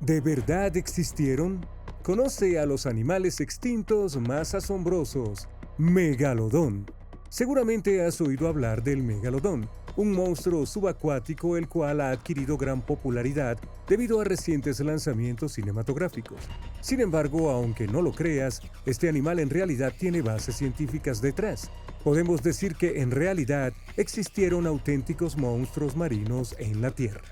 ¿De verdad existieron? Conoce a los animales extintos más asombrosos. Megalodón. Seguramente has oído hablar del megalodón, un monstruo subacuático el cual ha adquirido gran popularidad debido a recientes lanzamientos cinematográficos. Sin embargo, aunque no lo creas, este animal en realidad tiene bases científicas detrás. Podemos decir que en realidad existieron auténticos monstruos marinos en la Tierra.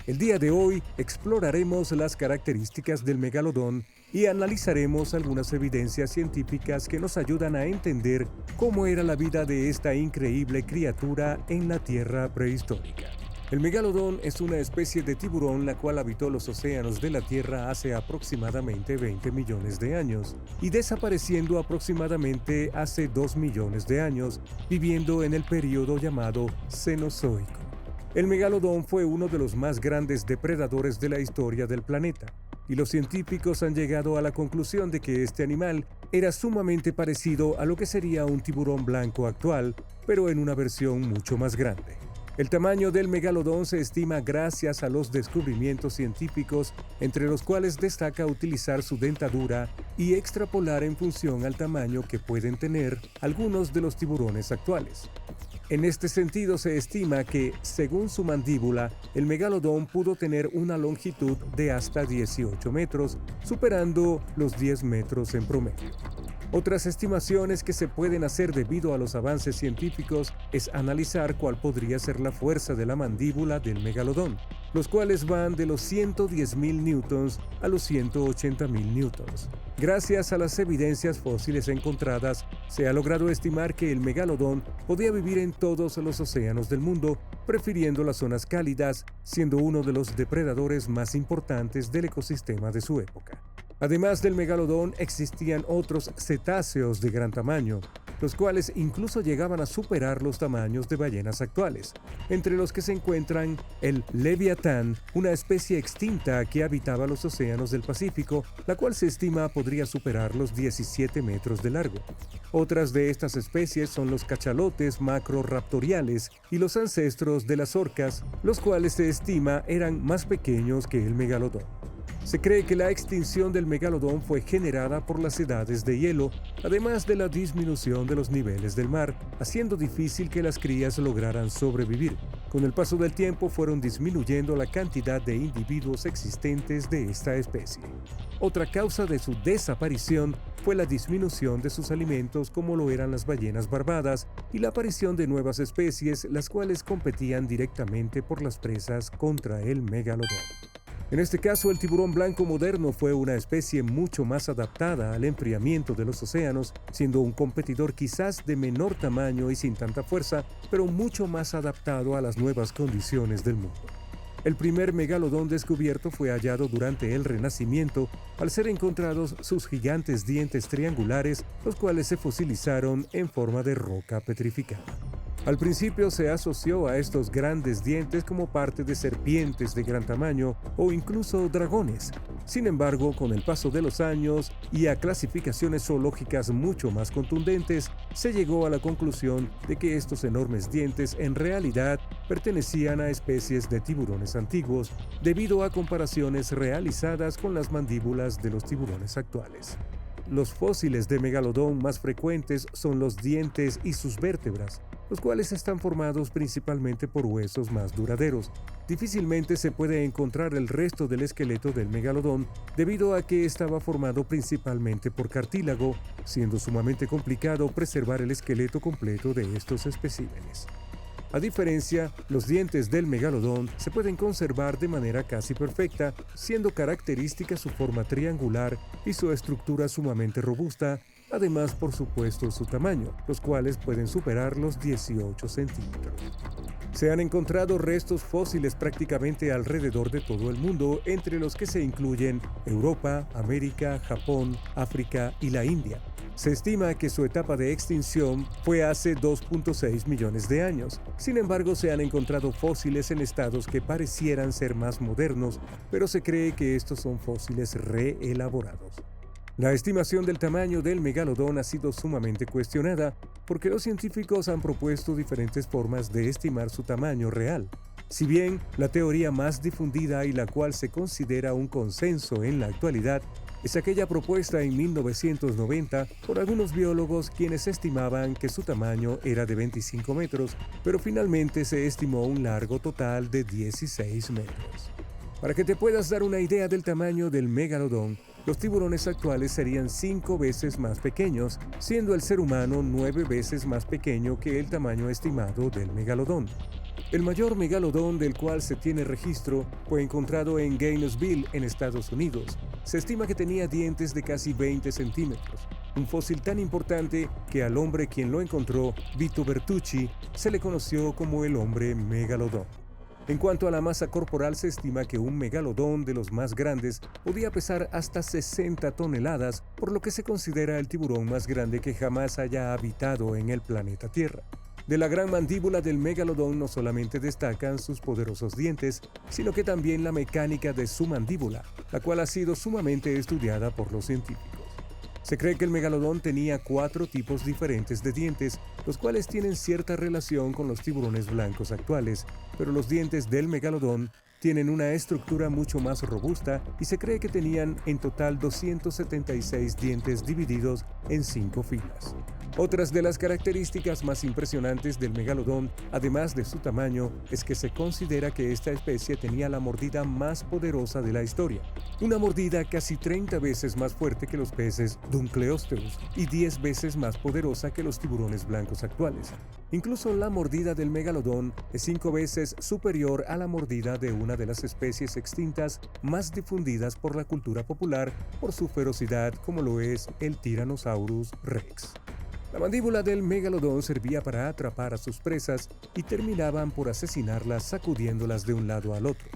El día de hoy exploraremos las características del megalodón y analizaremos algunas evidencias científicas que nos ayudan a entender cómo era la vida de esta increíble criatura en la Tierra prehistórica. El megalodón es una especie de tiburón la cual habitó los océanos de la Tierra hace aproximadamente 20 millones de años y desapareciendo aproximadamente hace 2 millones de años, viviendo en el período llamado Cenozoico. El megalodón fue uno de los más grandes depredadores de la historia del planeta, y los científicos han llegado a la conclusión de que este animal era sumamente parecido a lo que sería un tiburón blanco actual, pero en una versión mucho más grande. El tamaño del megalodón se estima gracias a los descubrimientos científicos, entre los cuales destaca utilizar su dentadura y extrapolar en función al tamaño que pueden tener algunos de los tiburones actuales. En este sentido se estima que, según su mandíbula, el megalodón pudo tener una longitud de hasta 18 metros, superando los 10 metros en promedio. Otras estimaciones que se pueden hacer debido a los avances científicos es analizar cuál podría ser la fuerza de la mandíbula del megalodón, los cuales van de los 110.000 newtons a los 180.000 newtons. Gracias a las evidencias fósiles encontradas, se ha logrado estimar que el megalodón podía vivir en todos los océanos del mundo, prefiriendo las zonas cálidas, siendo uno de los depredadores más importantes del ecosistema de su época. Además del megalodón, existían otros cetáceos de gran tamaño, los cuales incluso llegaban a superar los tamaños de ballenas actuales, entre los que se encuentran el leviatán, una especie extinta que habitaba los océanos del Pacífico, la cual se estima podría superar los 17 metros de largo. Otras de estas especies son los cachalotes macroraptoriales y los ancestros de las orcas, los cuales se estima eran más pequeños que el megalodón. Se cree que la extinción del megalodón fue generada por las edades de hielo, además de la disminución de los niveles del mar, haciendo difícil que las crías lograran sobrevivir. Con el paso del tiempo fueron disminuyendo la cantidad de individuos existentes de esta especie. Otra causa de su desaparición fue la disminución de sus alimentos como lo eran las ballenas barbadas y la aparición de nuevas especies, las cuales competían directamente por las presas contra el megalodón. En este caso, el tiburón blanco moderno fue una especie mucho más adaptada al enfriamiento de los océanos, siendo un competidor quizás de menor tamaño y sin tanta fuerza, pero mucho más adaptado a las nuevas condiciones del mundo. El primer megalodón descubierto fue hallado durante el Renacimiento, al ser encontrados sus gigantes dientes triangulares, los cuales se fosilizaron en forma de roca petrificada. Al principio se asoció a estos grandes dientes como parte de serpientes de gran tamaño o incluso dragones. Sin embargo, con el paso de los años y a clasificaciones zoológicas mucho más contundentes, se llegó a la conclusión de que estos enormes dientes en realidad pertenecían a especies de tiburones antiguos, debido a comparaciones realizadas con las mandíbulas de los tiburones actuales. Los fósiles de megalodón más frecuentes son los dientes y sus vértebras, los cuales están formados principalmente por huesos más duraderos. Difícilmente se puede encontrar el resto del esqueleto del megalodón debido a que estaba formado principalmente por cartílago, siendo sumamente complicado preservar el esqueleto completo de estos especímenes. A diferencia, los dientes del megalodón se pueden conservar de manera casi perfecta, siendo característica su forma triangular y su estructura sumamente robusta, además por supuesto su tamaño, los cuales pueden superar los 18 centímetros. Se han encontrado restos fósiles prácticamente alrededor de todo el mundo, entre los que se incluyen Europa, América, Japón, África y la India. Se estima que su etapa de extinción fue hace 2.6 millones de años. Sin embargo, se han encontrado fósiles en estados que parecieran ser más modernos, pero se cree que estos son fósiles reelaborados. La estimación del tamaño del megalodón ha sido sumamente cuestionada porque los científicos han propuesto diferentes formas de estimar su tamaño real. Si bien la teoría más difundida y la cual se considera un consenso en la actualidad es aquella propuesta en 1990 por algunos biólogos quienes estimaban que su tamaño era de 25 metros, pero finalmente se estimó un largo total de 16 metros. Para que te puedas dar una idea del tamaño del megalodón, los tiburones actuales serían 5 veces más pequeños, siendo el ser humano 9 veces más pequeño que el tamaño estimado del megalodón. El mayor megalodón del cual se tiene registro fue encontrado en Gainesville, en Estados Unidos. Se estima que tenía dientes de casi 20 centímetros, un fósil tan importante que al hombre quien lo encontró, Vito Bertucci, se le conoció como el hombre megalodón. En cuanto a la masa corporal, se estima que un megalodón de los más grandes podía pesar hasta 60 toneladas, por lo que se considera el tiburón más grande que jamás haya habitado en el planeta Tierra. De la gran mandíbula del megalodón no solamente destacan sus poderosos dientes, sino que también la mecánica de su mandíbula, la cual ha sido sumamente estudiada por los científicos. Se cree que el megalodón tenía 4 tipos diferentes de dientes, los cuales tienen cierta relación con los tiburones blancos actuales, pero los dientes del megalodón tienen una estructura mucho más robusta y se cree que tenían en total 276 dientes divididos en 5 filas. Otras de las características más impresionantes del megalodón, además de su tamaño, es que se considera que esta especie tenía la mordida más poderosa de la historia. Una mordida casi 30 veces más fuerte que los peces Dunkleosteus y 10 veces más poderosa que los tiburones blancos actuales. Incluso la mordida del megalodón es 5 veces superior a la mordida de una de las especies extintas más difundidas por la cultura popular por su ferocidad, como lo es el Tyrannosaurus rex. La mandíbula del megalodón servía para atrapar a sus presas y terminaban por asesinarlas sacudiéndolas de un lado al otro,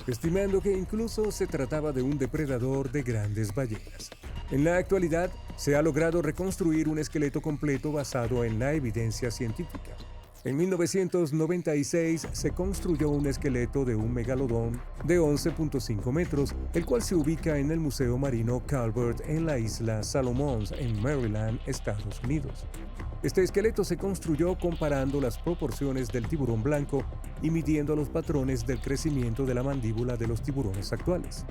estimando que incluso se trataba de un depredador de grandes ballenas. En la actualidad, se ha logrado reconstruir un esqueleto completo basado en la evidencia científica. En 1996 se construyó un esqueleto de un megalodón de 11.5 metros, el cual se ubica en el Museo Marino Calvert en la isla Salomons, en Maryland, Estados Unidos. Este esqueleto se construyó comparando las proporciones del tiburón blanco y midiendo los patrones del crecimiento de la mandíbula de los tiburones actuales.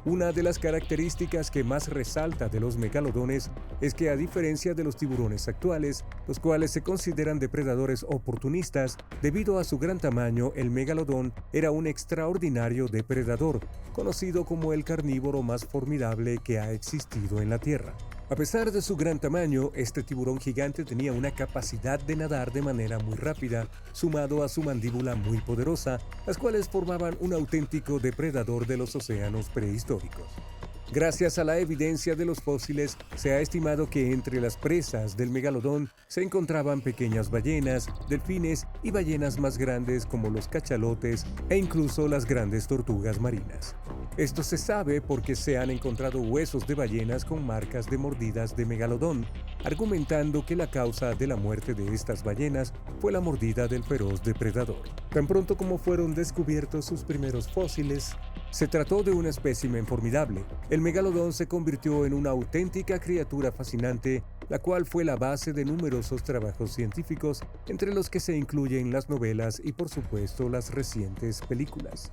Una de las características que más resalta de los megalodones es que, a diferencia de los tiburones actuales, los cuales se consideran depredadores oportunistas, debido a su gran tamaño, el megalodón era un extraordinario depredador, conocido como el carnívoro más formidable que ha existido en la Tierra. A pesar de su gran tamaño, este tiburón gigante tenía una capacidad de nadar de manera muy rápida, sumado a su mandíbula muy poderosa, las cuales formaban un auténtico depredador de los océanos prehistóricos. Gracias a la evidencia de los fósiles, se ha estimado que entre las presas del megalodón se encontraban pequeñas ballenas, delfines y ballenas más grandes como los cachalotes e incluso las grandes tortugas marinas. Esto se sabe porque se han encontrado huesos de ballenas con marcas de mordidas de megalodón, argumentando que la causa de la muerte de estas ballenas fue la mordida del feroz depredador. Tan pronto como fueron descubiertos sus primeros fósiles, se trató de un espécimen formidable. El megalodón se convirtió en una auténtica criatura fascinante, la cual fue la base de numerosos trabajos científicos, entre los que se incluyen las novelas y, por supuesto, las recientes películas.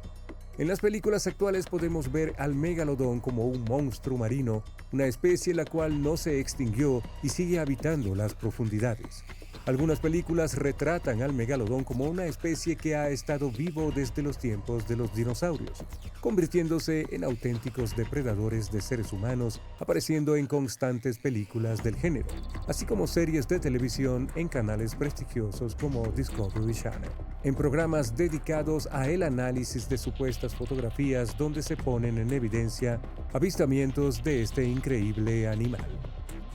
En las películas actuales podemos ver al megalodón como un monstruo marino, una especie la cual no se extinguió y sigue habitando las profundidades. Algunas películas retratan al megalodón como una especie que ha estado vivo desde los tiempos de los dinosaurios, convirtiéndose en auténticos depredadores de seres humanos, apareciendo en constantes películas del género, así como series de televisión en canales prestigiosos como Discovery Channel, en programas dedicados a el análisis de supuestas fotografías donde se ponen en evidencia avistamientos de este increíble animal.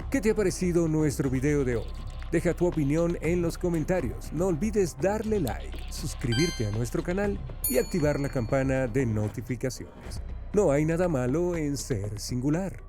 ¿Qué te ha parecido nuestro video de hoy? Deja tu opinión en los comentarios. No olvides darle like, suscribirte a nuestro canal y activar la campana de notificaciones. No hay nada malo en ser singular.